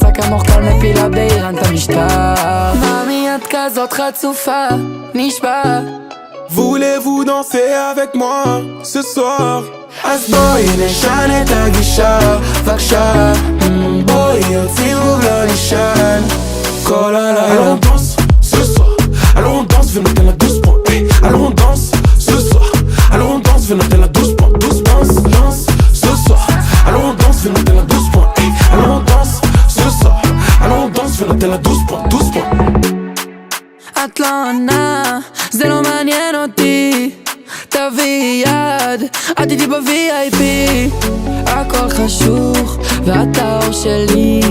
משחק המוחקל מפילה באיראן את המשטר. מאמי את כזאת חצופה, נשבע. Voulez-vous danser avec moi ce soir? אז בואי נשנה את הגישה, בבקשה. בואי יוציאו לא נשאל כל הלילה. Alors on danse ce soir, alors on danse, viens noter la 12 points. Alors on danse ce soir, alors on danse, viens noter la 12 points. 12 danse, danse ce soir, alors on danse, viens noter la 12 points. Alors on danse ce soir, alors on danse, viens noter la 12 points. 12 points. את לא עונה, זה לא מעניין אותי. תביאי יד, את איתי ב-VIP. הכל חשוך ואת האור שלי.